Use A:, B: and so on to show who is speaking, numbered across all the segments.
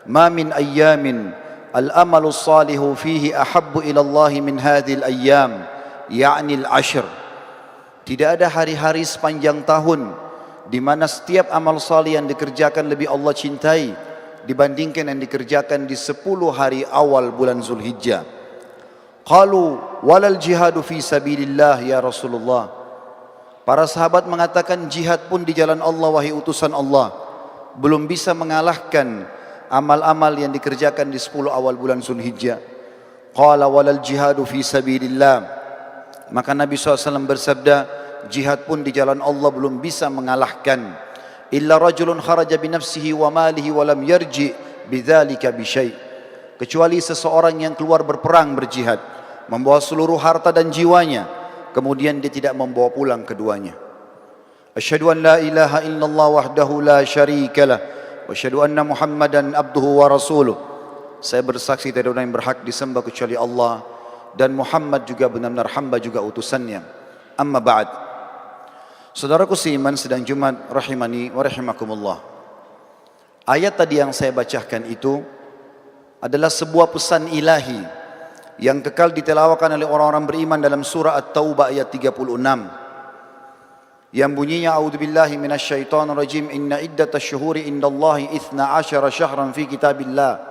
A: ma min ayyamin al-amalu salihu fihi ahabbu ila Allah min hadhil ayyam, ya'ni al-ashr. Tidak ada hari-hari sepanjang tahun di mana setiap amal salih yang dikerjakan lebih Allah cintai dibandingkan yang dikerjakan di 10 hari awal bulan Zulhijjah. Qalu walal jihadu fi sabilillah ya Rasulullah. Para sahabat mengatakan, jihad pun di jalan Allah wahai utusan Allah belum bisa mengalahkan amal-amal yang dikerjakan di 10 awal bulan Zulhijjah. Qala walal jihadu fi sabilillah. Maka Nabi SAW bersabda, jihad pun di jalan Allah belum bisa mengalahkan. Illa rajulun kharaja binafsihi wa malihi wa lam yarji bidzalika bisyai. Kecuali seseorang yang keluar berperang berjihad, membawa seluruh harta dan jiwanya, kemudian dia tidak membawa pulang keduanya. Asyhadu an la ilaha illallah wahdahu la syarikalah wa asyhadu anna Muhammadan abduhu wa rasuluh. Saya bersaksi tidak ada yang berhak disembah kecuali Allah, dan Muhammad juga benar-benar hamba juga utusannya. Amma ba'd. Saudaraku seiman sedang Jumat rahimani wa rahimakumullah. Ayat tadi yang saya bacakan itu adalah sebuah pesan ilahi yang kekal ditelawakan oleh orang-orang beriman dalam surah At-Taubah ayat 36. Yang bunyinya, a'udzubillahi minasyaitonir rajim, inna iddatash syuhuri indallahi 12 syahran fi kitabillah.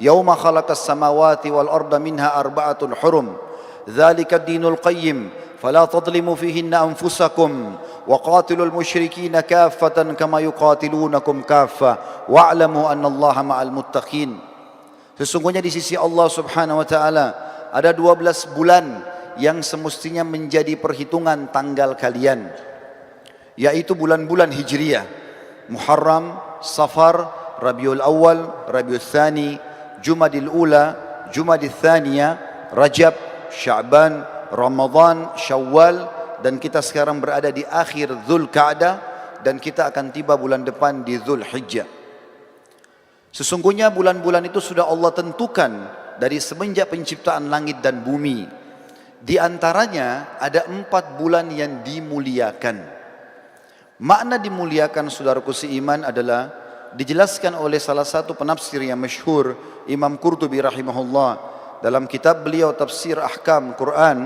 A: Yauma khalaqas samawati wal arda minha arba'atun hurum. Dzalika ad-dinul qayyim. Fala tadlimu fihinna anfusakum wa qatilul musyrikina kaffatan kama yuqatilunakum kaffa wa'lamu annallaha ma'al muttaqin. Sesungguhnya di sisi Allah Subhanahu wa taala ada 12 bulan yang semestinya menjadi perhitungan tanggal kalian, yaitu bulan-bulan Hijriyah, Muharram, Safar, Rabiul Awal, Rabiul Tsani, Jumadil Ula, Jumadil Tsaniyah, Rajab, Sya'ban, Ramadan, Syawal, dan kita sekarang berada di akhir Dzulqa'dah dan kita akan tiba bulan depan di Dzulhijjah. Sesungguhnya bulan-bulan itu sudah Allah tentukan dari semenjak penciptaan langit dan bumi. Di antaranya ada 4 bulan yang dimuliakan. Makna dimuliakan, saudaraku seiman, adalah dijelaskan oleh salah satu penafsir yang masyhur, Imam Qurtubi rahimahullah, dalam kitab beliau Tafsir Ahkam Quran.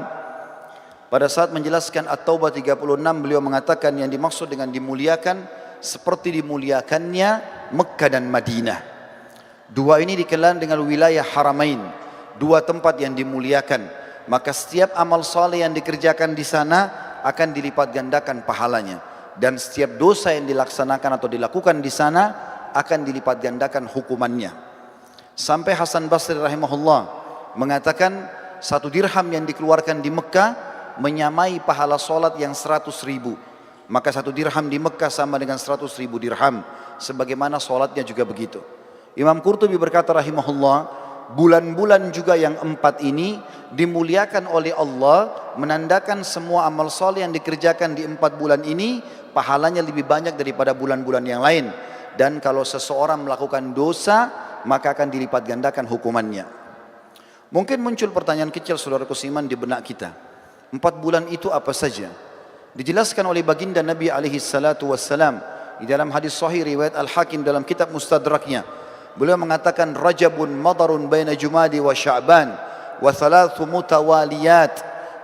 A: Pada saat menjelaskan At-Taubah 36, beliau mengatakan yang dimaksud dengan dimuliakan seperti dimuliakannya Mekkah dan Madinah. Dua ini dikenal dengan wilayah Haramain, 2 tempat yang dimuliakan. Maka setiap amal saleh yang dikerjakan di sana akan dilipat gandakan pahalanya, dan setiap dosa yang dilaksanakan atau dilakukan di sana akan dilipat gandakan hukumannya. Sampai Hasan Basri rahimahullah mengatakan 1 dirham yang dikeluarkan di Mekah menyamai pahala solat yang 100.000. Maka 1 dirham di Mekah sama dengan 100.000 dirham, sebagaimana solatnya juga begitu. Imam Qurtubi berkata rahimahullah, bulan-bulan juga yang 4 ini dimuliakan oleh Allah, menandakan semua amal saleh yang dikerjakan di 4 bulan ini pahalanya lebih banyak daripada bulan-bulan yang lain. Dan kalau seseorang melakukan dosa, maka akan dilipat gandakan hukumannya. Mungkin muncul pertanyaan kecil, saudaraku seiman, di benak kita. 4 bulan itu apa saja? Dijelaskan oleh baginda Nabi alaihi salatu wassalam di dalam hadis sahih riwayat Al-Hakim dalam kitab Mustadraknya. Beliau mengatakan, Rajabun madarun baina Jumadi wa Sya'ban wa 3 mutawaliyat,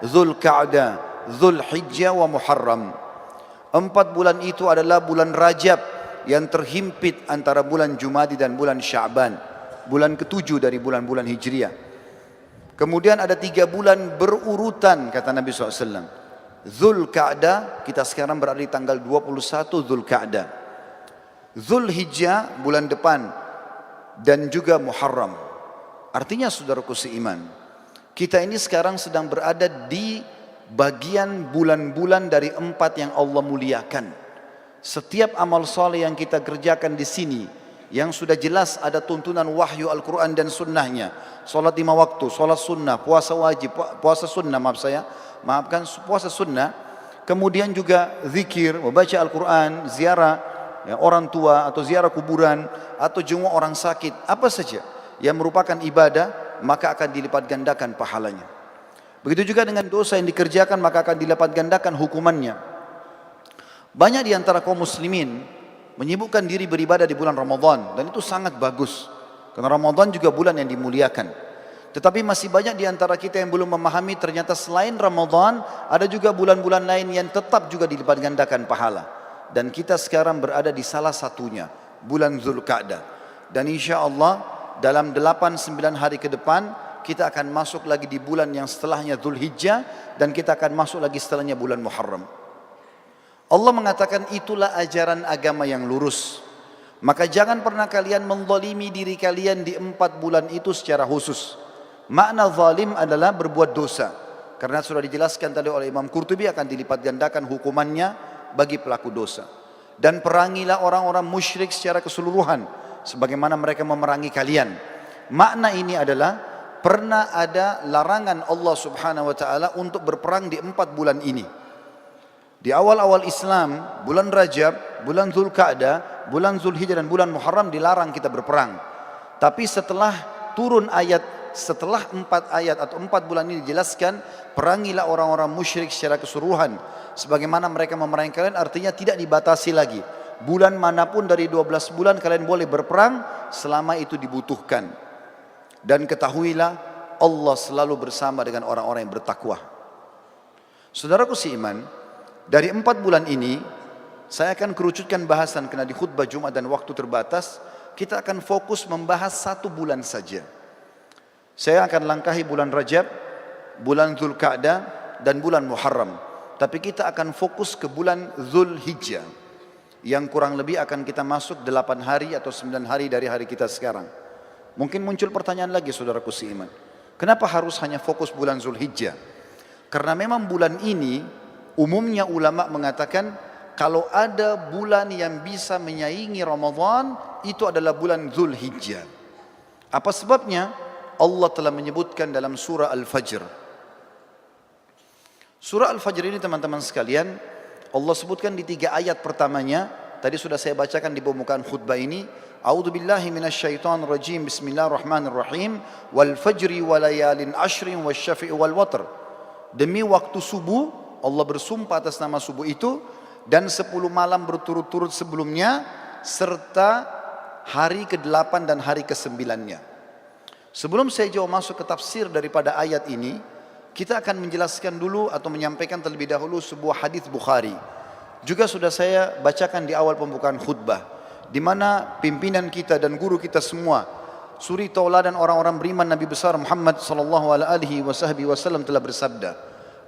A: Dzulqa'dah, Dzulhijjah wa Muharram. 4 bulan itu adalah bulan Rajab yang terhimpit antara bulan Jumadi dan bulan Sya'ban, bulan ke-7 dari bulan-bulan Hijriah. Kemudian ada 3 bulan berurutan, kata Nabi SAW. Dzulqa'dah, kita sekarang berada di tanggal 21 Dzulqa'dah. Dzulhijjah bulan depan, dan juga Muharram. Artinya, saudaraku seiman, kita ini sekarang sedang berada di bagian bulan-bulan dari 4 yang Allah muliakan. Setiap amal saleh yang kita kerjakan di sini, yang sudah jelas ada tuntunan wahyu Al-Quran dan sunnahnya, salat 5 waktu, salat sunnah, puasa wajib, puasa sunnah, puasa sunnah, kemudian juga zikir, membaca Al-Quran, ziarah orang tua atau ziarah kuburan, atau jenguk orang sakit, apa saja yang merupakan ibadah, maka akan dilipat gandakan pahalanya. Begitu juga dengan dosa yang dikerjakan, maka akan dilipat gandakan hukumannya. Banyak di antara kaum muslimin menyibukkan diri beribadah di bulan Ramadan, dan itu sangat bagus. Karena Ramadan juga bulan yang dimuliakan. Tetapi masih banyak di antara kita yang belum memahami ternyata selain Ramadan ada juga bulan-bulan lain yang tetap juga dilipat gandakan pahala. Dan kita sekarang berada di salah satunya, bulan Zulqa'dah. Dan insya Allah dalam 8-9 hari ke depan kita akan masuk lagi di bulan yang setelahnya Zulhijjah, dan kita akan masuk lagi setelahnya bulan Muharram. Allah mengatakan itulah ajaran agama yang lurus. Maka jangan pernah kalian menzalimi diri kalian di 4 bulan itu secara khusus. Makna zalim adalah berbuat dosa. Karena sudah dijelaskan tadi oleh Imam Qurtubi akan dilipat gandakan hukumannya bagi pelaku dosa. Dan perangilah orang-orang musyrik secara keseluruhan sebagaimana mereka memerangi kalian. Makna ini adalah pernah ada larangan Allah Subhanahu wa taala untuk berperang di 4 bulan ini. Di awal-awal Islam, bulan Rajab, bulan Zulqa'dah, bulan Zulhijjah dan bulan Muharram dilarang kita berperang. Tapi setelah turun ayat, setelah 4 ayat atau 4 bulan ini dijelaskan, perangilah orang-orang musyrik secara keseluruhan sebagaimana mereka memerangi kalian, artinya tidak dibatasi lagi. Bulan manapun dari 12 bulan kalian boleh berperang selama itu dibutuhkan. Dan ketahuilah Allah selalu bersama dengan orang-orang yang bertakwa. Saudaraku seiman, dari 4 bulan ini saya akan kerucutkan bahasan karena di khutbah Jumat dan waktu terbatas. Kita akan fokus membahas 1 bulan saja. Saya akan langkahi bulan Rajab, bulan Zulqa'dah dan bulan Muharram. Tapi kita akan fokus ke bulan Zulhijjah yang kurang lebih akan kita masuk 8 hari atau 9 hari dari hari kita sekarang. Mungkin muncul pertanyaan lagi saudaraku seiman. Kenapa harus hanya fokus bulan Zulhijjah? Karena memang bulan ini umumnya ulama mengatakan kalau ada bulan yang bisa menyaingi Ramadan itu adalah bulan Zulhijjah. Apa sebabnya? Allah telah menyebutkan dalam surah Al-Fajr. Surah Al-Fajr ini teman-teman sekalian, Allah sebutkan di 3 ayat pertamanya. Tadi sudah saya bacakan di pembukaan khutbah ini. A'udzu billahi minasyaitonir rajim. Bismillahirrahmanirrahim. Wal fajri walayalin ashrin wasyafi'i wal watr. Demi waktu subuh, Allah bersumpah atas nama subuh itu, dan 10 malam berturut-turut sebelumnya, serta hari ke-8 dan hari ke-9-nya. Sebelum saya jauh masuk ke tafsir daripada ayat ini, kita akan menjelaskan dulu atau menyampaikan terlebih dahulu sebuah hadis Bukhari. Juga sudah saya bacakan di awal pembukaan khutbah, di mana pimpinan kita dan guru kita semua, suri tauladan orang-orang beriman Nabi besar Muhammad sallallahu alaihi wasallam telah bersabda,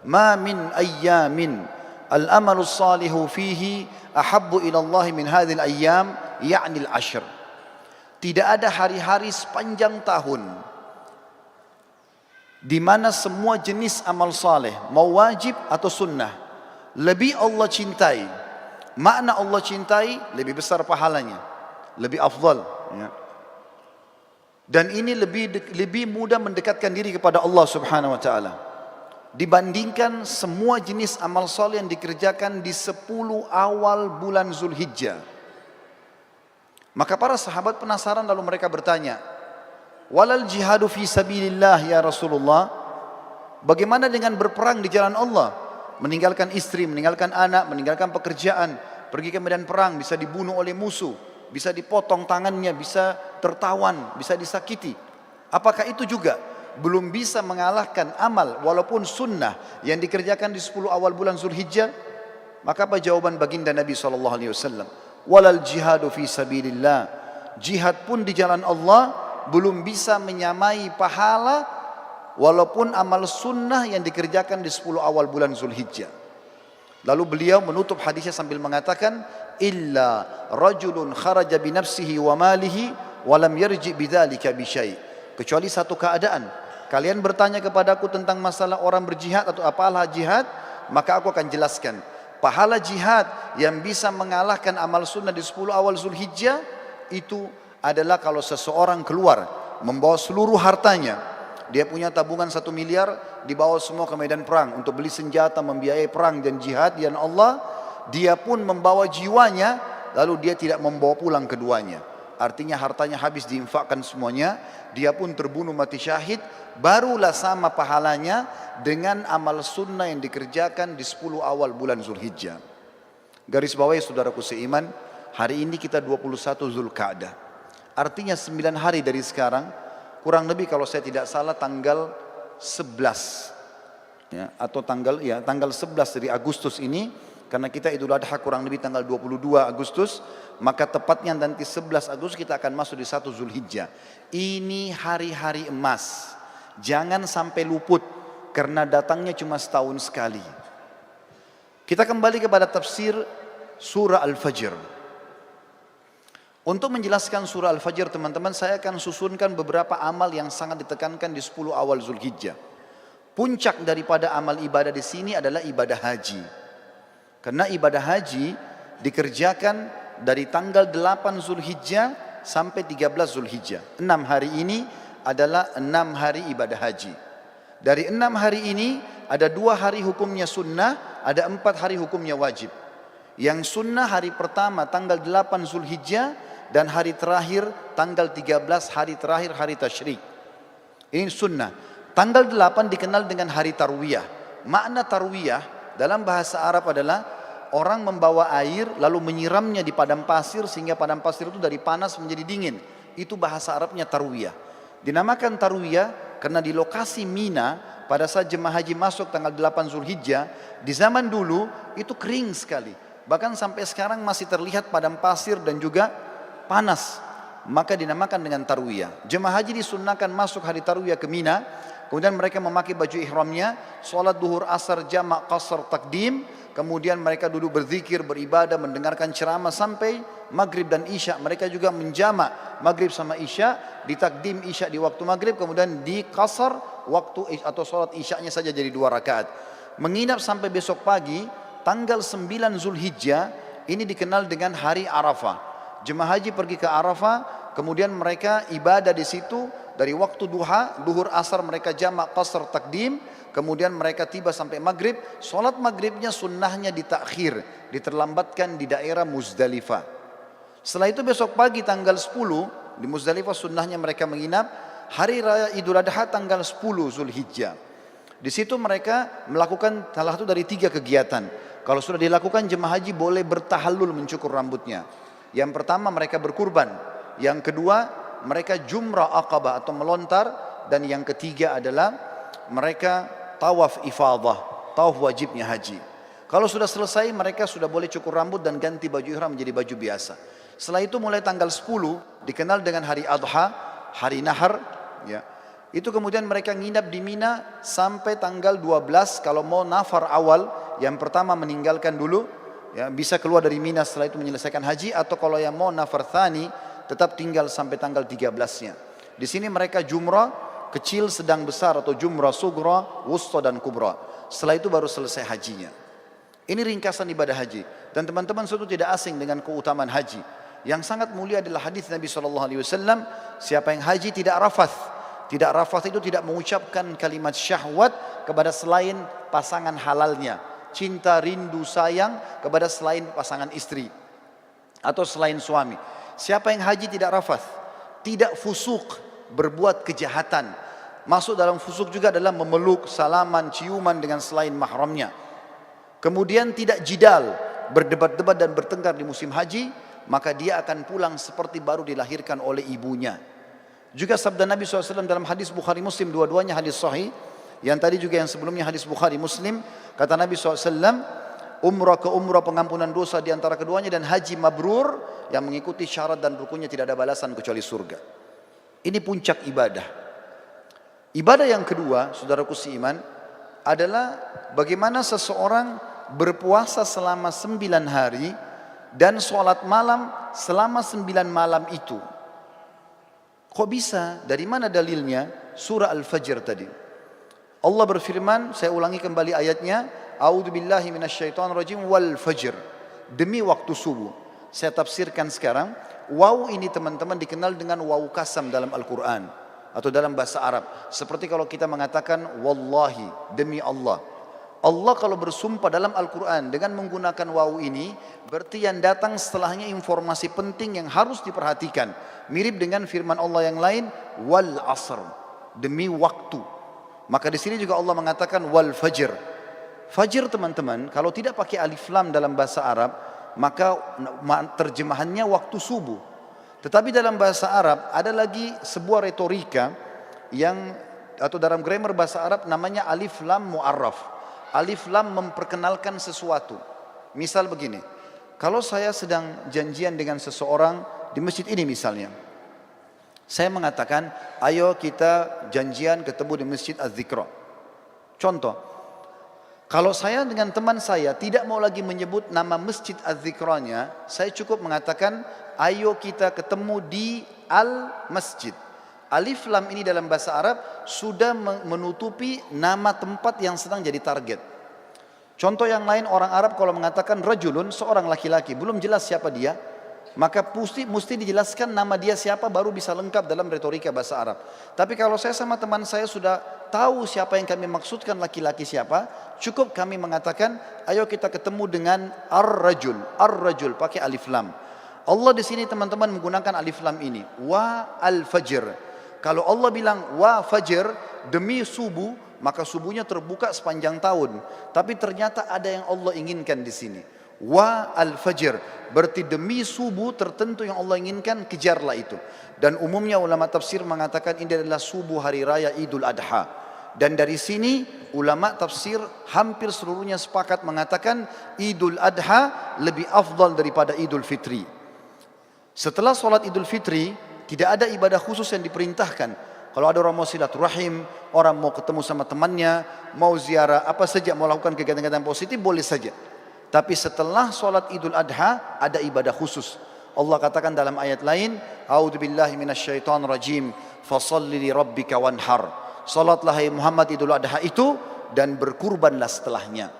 A: "Ma min ayyamin al-amalu salihu fihi ahabbu ila Allah min hadhil ayyam, ya'ni al-ashr." Tidak ada hari-hari sepanjang tahun di mana semua jenis amal saleh, mau wajib atau sunnah, lebih Allah cintai. Makna Allah cintai lebih besar pahalanya, lebih afdal. Ya. Dan ini lebih mudah mendekatkan diri kepada Allah Subhanahu wa taala dibandingkan semua jenis amal saleh yang dikerjakan di 10 awal bulan Zulhijjah. Maka para sahabat penasaran lalu mereka bertanya, "Walal jihadu fi sabilillah ya Rasulullah?" Bagaimana dengan berperang di jalan Allah? Meninggalkan istri, meninggalkan anak, meninggalkan pekerjaan, pergi ke medan perang, bisa dibunuh oleh musuh, bisa dipotong tangannya, bisa tertawan, bisa disakiti. Apakah itu juga belum bisa mengalahkan amal walaupun sunnah yang dikerjakan di 10 awal bulan Zulhijjah? Maka apa jawaban baginda Nabi SAW? Walal jihadu fi sabilillah. Jihad pun di jalan Allah belum bisa menyamai pahala walaupun amal sunnah yang dikerjakan di 10 awal bulan Zulhijjah. Lalu beliau menutup hadisnya sambil mengatakan, "Illa rajulun kharaja bi nafsihi wa malihi wa lam yarji bidzalika bi syai'." Kecuali satu keadaan. Kalian bertanya kepadaku tentang masalah orang berjihad atau apalah jihad, maka aku akan jelaskan. Pahala jihad yang bisa mengalahkan amal sunnah di 10 awal Zulhijjah itu adalah kalau seseorang keluar membawa seluruh hartanya. Dia punya tabungan 1 miliar, dibawa semua ke medan perang untuk beli senjata, membiayai perang dan jihad di jalan Allah. Dia pun membawa jiwanya, lalu dia tidak membawa pulang keduanya. Artinya hartanya habis diinfakkan semuanya, dia pun terbunuh mati syahid, barulah sama pahalanya dengan amal sunnah yang dikerjakan di 10 awal bulan Zulhijjah. Garis bawahi saudaraku seiman, hari ini kita 21 Zulqa'dah. Artinya 9 hari dari sekarang, kurang lebih kalau saya tidak salah tanggal 11 ya, atau tanggal 11 dari Agustus ini, karena kita Idul Adha kurang lebih tanggal 22 Agustus, maka tepatnya nanti 11 Agustus kita akan masuk di 1 Zulhijjah. Ini hari-hari emas, jangan sampai luput karena datangnya cuma setahun sekali. Kita kembali kepada tafsir surah Al-Fajr. Untuk menjelaskan surah Al-Fajr teman-teman, saya akan susunkan beberapa amal yang sangat ditekankan di 10 awal Zulhijjah. Puncak daripada amal ibadah di sini adalah ibadah haji. Karena ibadah haji dikerjakan dari tanggal 8 Zulhijjah sampai 13 Zulhijjah. 6 hari ini adalah 6 hari ibadah haji. Dari 6 hari ini ada 2 hari hukumnya sunnah, ada 4 hari hukumnya wajib. Yang sunnah hari pertama tanggal 8 Zulhijjah dan hari terakhir tanggal 13 hari terakhir hari tasyrik. Ini sunnah. Tanggal 8 dikenal dengan hari tarwiyah. Makna tarwiyah dalam bahasa Arab adalah orang membawa air lalu menyiramnya di padang pasir sehingga padang pasir itu dari panas menjadi dingin. Itu bahasa Arabnya tarwiyah. Dinamakan tarwiyah karena di lokasi Mina pada saat jemaah haji masuk tanggal 8 Zulhijjah, di zaman dulu itu kering sekali. Bahkan sampai sekarang masih terlihat padang pasir dan juga panas. Maka dinamakan dengan tarwiyah. Jemaah haji disunnahkan masuk hari tarwiyah ke Mina. Kemudian mereka memakai baju ihramnya, sholat duhur asar jamak qasar takdim. Kemudian mereka duduk berzikir, beribadah, mendengarkan ceramah sampai maghrib dan isya. Mereka juga menjamak maghrib sama isya, ditakdim isya di waktu maghrib, kemudian di qasar waktu atau sholat isyanya saja jadi 2 rakaat. Menginap sampai besok pagi, tanggal 9 Zulhijjah, ini dikenal dengan hari Arafah. Jemaah haji pergi ke Arafah, kemudian mereka ibadah di situ dari waktu duha, duhur asar mereka jamak qasar takdim, kemudian mereka tiba sampai maghrib. Solat maghribnya sunnahnya ditakhir, diterlambatkan di daerah Muzdalifah. Setelah itu besok pagi tanggal 10 di Muzdalifah sunnahnya mereka menginap. Hari raya Idul Adha tanggal 10 Zulhijjah. Di situ mereka melakukan salah satu dari 3 kegiatan. Kalau sudah dilakukan jemaah haji boleh bertahallul mencukur rambutnya. Yang pertama mereka berkurban, yang kedua mereka jumrah aqabah atau melontar, dan yang ketiga adalah mereka tawaf ifadah, tawaf wajibnya haji. Kalau sudah selesai mereka sudah boleh cukur rambut dan ganti baju ihram menjadi baju biasa. Setelah itu mulai tanggal 10 dikenal dengan hari Adha, hari Nahar ya. Itu kemudian mereka nginap di Mina sampai tanggal 12. Kalau mau nafar awal, yang pertama meninggalkan dulu ya, bisa keluar dari Mina setelah itu menyelesaikan haji, atau kalau yang mau nafar thani tetap tinggal sampai tanggal 13-nya. Di sini mereka jumrah kecil, sedang, besar, atau jumrah sugra, wusta dan kubra. Setelah itu baru selesai hajinya. Ini ringkasan ibadah haji. Dan teman-teman suatu tidak asing dengan keutamaan haji. Yang sangat mulia adalah hadis Nabi SAW, siapa yang haji tidak rafath. Tidak rafath itu tidak mengucapkan kalimat syahwat kepada selain pasangan halalnya. Cinta, rindu, sayang kepada selain pasangan istri atau selain suami. Siapa yang haji tidak rafath, tidak fusuk, berbuat kejahatan. Masuk dalam fusuk juga adalah memeluk, salaman, ciuman dengan selain mahramnya. Kemudian tidak jidal, berdebat-debat dan bertengkar di musim haji, maka dia akan pulang seperti baru dilahirkan oleh ibunya. Juga sabda Nabi SAW dalam hadis Bukhari Muslim, dua-duanya hadis sahih. Yang tadi juga yang sebelumnya hadis Bukhari Muslim, kata Nabi SAW, umrah ke umrah pengampunan dosa di antara keduanya, dan haji mabrur yang mengikuti syarat dan rukunnya tidak ada balasan kecuali surga. Ini puncak ibadah. Ibadah yang kedua, saudaraku seiman, adalah bagaimana seseorang berpuasa selama 9 hari dan sholat malam selama 9 malam itu. Kok bisa? Dari mana dalilnya? Surah Al-Fajr tadi. Allah berfirman, saya ulangi kembali ayatnya, A'udzubillahi minasyaitonirrajim wal fajr. Demi waktu subuh. Saya tafsirkan sekarang. Waw ini teman-teman dikenal dengan waw kasam dalam Al-Quran atau dalam bahasa Arab. Seperti kalau kita mengatakan wallahi, demi Allah. Allah kalau bersumpah dalam Al-Quran dengan menggunakan waw ini, berarti yang datang setelahnya informasi penting yang harus diperhatikan. Mirip dengan firman Allah yang lain, wal asr, demi waktu. Maka di sini juga Allah mengatakan wal fajr. Fajr teman-teman, kalau tidak pakai alif lam dalam bahasa Arab, maka terjemahannya waktu subuh. Tetapi dalam bahasa Arab ada lagi sebuah retorika yang, atau dalam grammar bahasa Arab namanya alif lam mu'arraf. Alif lam memperkenalkan sesuatu. Misal begini, kalau saya sedang janjian dengan seseorang di masjid ini misalnya, saya mengatakan, ayo kita janjian ketemu di masjid Az-Zikra. Contoh, kalau saya dengan teman saya tidak mau lagi menyebut nama masjid Az-Zikranya, saya cukup mengatakan, ayo kita ketemu di Al-Masjid. Alif lam ini dalam bahasa Arab sudah menutupi nama tempat yang sedang jadi target. Contoh yang lain, orang Arab kalau mengatakan rajulun, seorang laki-laki, belum jelas siapa dia, maka mesti dijelaskan nama dia siapa baru bisa lengkap dalam retorika bahasa Arab. Tapi kalau saya sama teman saya sudah tahu siapa yang kami maksudkan laki-laki siapa, cukup kami mengatakan, ayo kita ketemu dengan ar-rajul. Ar-rajul pakai alif lam. Allah di sini teman-teman menggunakan alif lam ini, wa al-fajr. Kalau Allah bilang wa fajr, demi subuh, maka subuhnya terbuka sepanjang tahun. Tapi ternyata ada yang Allah inginkan di sini. Wa al-fajr, berarti demi subuh tertentu yang Allah inginkan, kejarlah itu. Dan umumnya ulama tafsir mengatakan ini adalah subuh hari raya Idul Adha. Dan dari sini ulama tafsir hampir seluruhnya sepakat mengatakan Idul Adha lebih afdal daripada Idul Fitri. Setelah sholat Idul Fitri, tidak ada ibadah khusus yang diperintahkan. Kalau ada orang mau silaturahim, orang mau ketemu sama temannya, mau ziarah, apa saja, mau lakukan kegiatan-kegiatan positif, boleh saja. Tapi setelah sholat Idul Adha, ada ibadah khusus. Allah katakan dalam ayat lain, A'udzubillahi minasyaitonirrajim, fasalli li rabbika wanhar. Salatlah hai Muhammad Idul Adha itu, dan berkurbanlah setelahnya.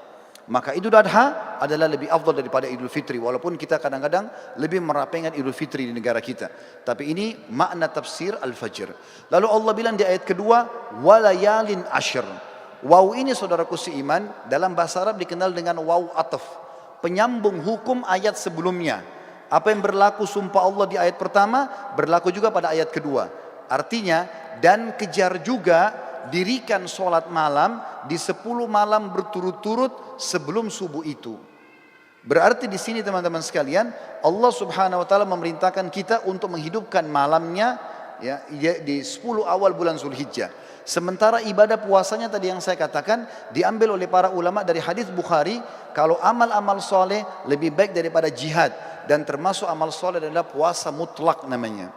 A: Maka Idul Adha adalah lebih afdal daripada Idul Fitri, walaupun kita kadang-kadang lebih merapengan Idul Fitri di negara kita. Tapi ini makna tafsir Al-Fajr. Lalu Allah bilang di ayat kedua, walayalin ashr. Waw ini saudaraku seiman dalam bahasa Arab dikenal dengan waw ataf, penyambung hukum ayat sebelumnya. Apa yang berlaku sumpah Allah di ayat pertama berlaku juga pada ayat kedua. Artinya, dan kejar juga dirikan sholat malam di 10 malam berturut-turut sebelum subuh itu. Berarti di sini teman-teman sekalian, Allah Subhanahu wa taala memerintahkan kita untuk menghidupkan malamnya ya di 10 awal bulan Zulhijjah. Sementara ibadah puasanya tadi yang saya katakan diambil oleh para ulama dari hadis Bukhari, kalau amal-amal soleh lebih baik daripada jihad, dan termasuk amal soleh adalah puasa mutlak namanya.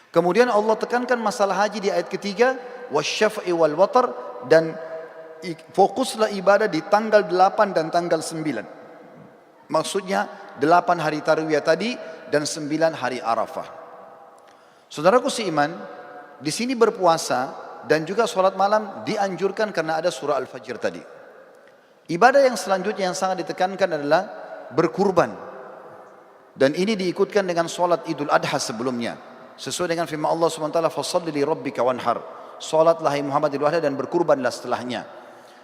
A: Kemudian Allah tekankan masalah haji di ayat ketiga, wasyaf'i wal watar, dan fokuslah ibadah di tanggal 8 dan tanggal 9. Maksudnya 8 hari tarwiyah tadi dan 9 hari Arafah. Saudaraku seiman, di sini berpuasa dan juga sholat malam dianjurkan karena ada surah Al-Fajr tadi. Ibadah yang selanjutnya yang sangat ditekankan adalah berkurban. Dan ini diikutkan dengan sholat Idul Adha sebelumnya. Sesuai dengan firman Allah SWT, fasalli li rabbika wanhar. Salatlah hai Muhammad Idul Adha dan berkurbanlah setelahnya.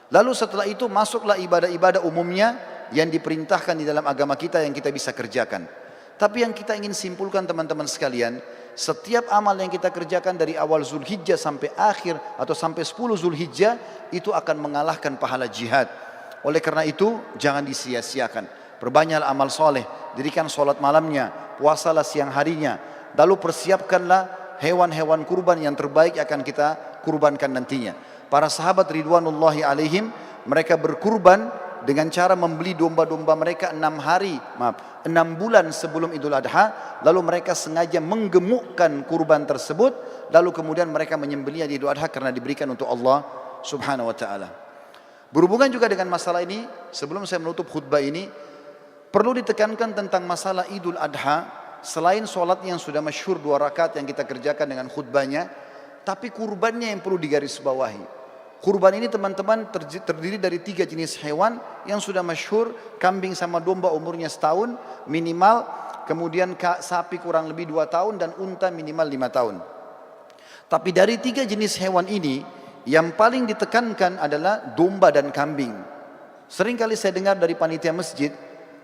A: Lalu setelah itu masuklah ibadah-ibadah umumnya yang diperintahkan di dalam agama kita yang kita bisa kerjakan. Tapi yang kita ingin simpulkan teman-teman sekalian, setiap amal yang kita kerjakan dari awal Zulhijjah sampai akhir atau sampai 10 Zulhijjah itu akan mengalahkan pahala jihad. Oleh karena itu jangan disia-siakan. Perbanyaklah amal soleh, dirikan sholat malamnya, puasalah siang harinya. Lalu persiapkanlah hewan-hewan kurban yang terbaik akan kita kurbankan nantinya. Para sahabat ridwanullahi alaihim, mereka berkurban dengan cara membeli domba-domba mereka 6 bulan sebelum Idul Adha. Lalu mereka sengaja menggemukkan kurban tersebut, lalu kemudian mereka menyembelihnya di Idul Adha karena diberikan untuk Allah Subhanahu wa taala. Berhubungan juga dengan masalah ini, sebelum saya menutup khutbah ini, perlu ditekankan tentang masalah Idul Adha. Selain sholat yang sudah masyhur 2 rakaat yang kita kerjakan dengan khutbahnya, tapi kurbannya yang perlu digarisbawahi. Kurban ini teman-teman terdiri dari 3 jenis hewan yang sudah masyhur, kambing sama domba umurnya setahun minimal, kemudian sapi kurang lebih 2 tahun, dan unta minimal 5 tahun. Tapi dari 3 jenis hewan ini, yang paling ditekankan adalah domba dan kambing. Sering kali saya dengar dari panitia masjid,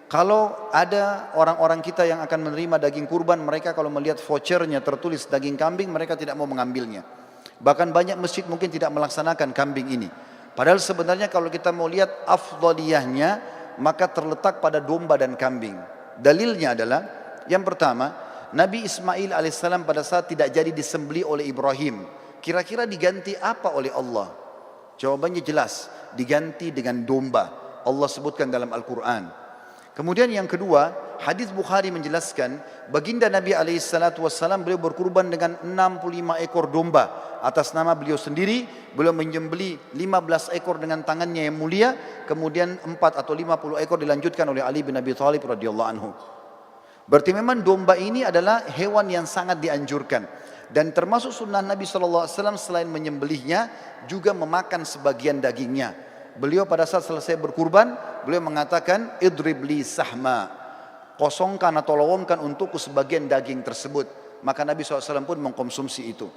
A: kalau ada orang-orang kita yang akan menerima daging kurban, mereka kalau melihat vouchernya tertulis daging kambing, mereka tidak mau mengambilnya. Bahkan banyak masjid mungkin tidak melaksanakan kambing ini. Padahal sebenarnya kalau kita mau lihat afdaliyahnya, maka terletak pada domba dan kambing. Dalilnya adalah, yang pertama, Nabi Ismail alaihissalam pada saat tidak jadi disembelih oleh Ibrahim, kira-kira diganti apa oleh Allah? Jawabannya jelas, diganti dengan domba. Allah sebutkan dalam Al-Quran. Kemudian yang kedua, hadis Bukhari menjelaskan baginda Nabi SAW beliau berkurban dengan 65 ekor domba atas nama beliau sendiri. Beliau menyembelih 15 ekor dengan tangannya yang mulia, kemudian 4 atau 50 ekor dilanjutkan oleh Ali bin Abi Thalib radhiyallahu anhu. Berarti memang domba ini adalah hewan yang sangat dianjurkan, dan termasuk sunnah Nabi SAW selain menyembelihnya juga memakan sebagian dagingnya. Beliau pada saat selesai berkurban, beliau mengatakan, idrib li sahma, kosongkan atau lowongkan untukku sebagian daging tersebut. Maka Nabi SAW pun mengkonsumsi itu.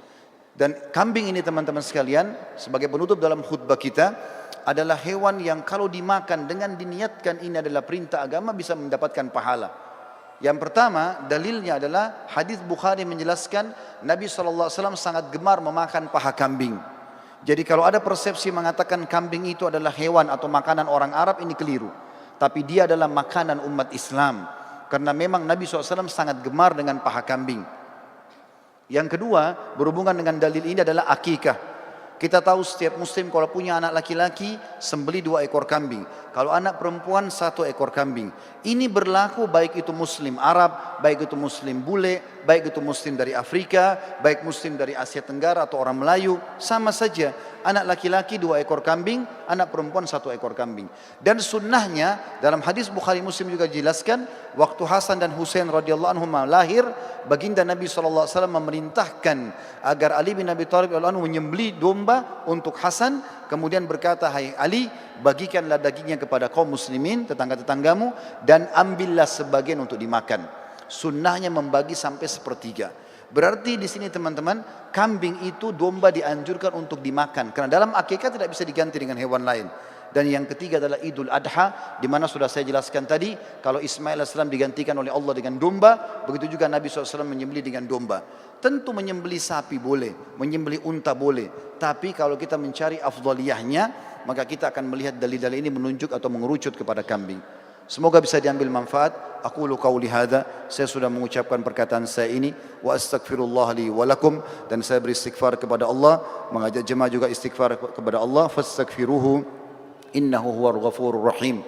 A: Dan kambing ini teman-teman sekalian, sebagai penutup dalam khutbah kita, adalah hewan yang kalau dimakan dengan diniatkan ini adalah perintah agama bisa mendapatkan pahala. Yang pertama, dalilnya adalah hadis Bukhari menjelaskan Nabi SAW sangat gemar memakan paha kambing. Jadi kalau ada persepsi mengatakan kambing itu adalah hewan atau makanan orang Arab, ini keliru. Tapi dia adalah makanan umat Islam. Karena memang Nabi SAW sangat gemar dengan paha kambing. Yang kedua, berhubungan dengan dalil ini adalah akikah. Kita tahu setiap muslim kalau punya anak laki-laki, sembelih 2 ekor kambing. Kalau anak perempuan 1 ekor kambing. Ini berlaku baik itu muslim Arab, baik itu muslim bule, baik itu muslim dari Afrika, baik muslim dari Asia Tenggara atau orang Melayu. Sama saja, anak laki-laki 2 ekor kambing, anak perempuan 1 ekor kambing. Dan sunnahnya dalam hadis Bukhari Muslim juga dijelaskan, waktu Hasan dan Husain radhiyallahu anhum lahir, baginda Nabi SAW memerintahkan agar Ali bin Abi Thalib radhiyallahu anhu menyembelih domba untuk Hasan, kemudian berkata, hai Ali, bagikanlah dagingnya kepada kaum muslimin, tetangga-tetanggamu, dan ambillah sebagian untuk dimakan. Sunnahnya membagi sampai 1/3. Berarti di sini teman-teman, kambing itu domba dianjurkan untuk dimakan, karena dalam akikah tidak bisa diganti dengan hewan lain. Dan yang ketiga adalah Idul Adha, di mana sudah saya jelaskan tadi, kalau Ismail AS digantikan oleh Allah dengan domba, begitu juga Nabi SAW menyembelih dengan domba. Tentu menyembelih sapi boleh, menyembelih unta boleh, tapi kalau kita mencari afdaliyahnya, maka kita akan melihat dalil-dalil ini menunjuk atau mengerucut kepada kambing. Semoga bisa diambil manfaat. Aqulu qauli hadza, saya sudah mengucapkan perkataan saya ini, wa astaghfirullah li wa lakum, dan saya beristighfar kepada Allah, mengajak jemaah juga istighfar kepada Allah, fastaghfiruhu innahu huwal ghafurur rahim.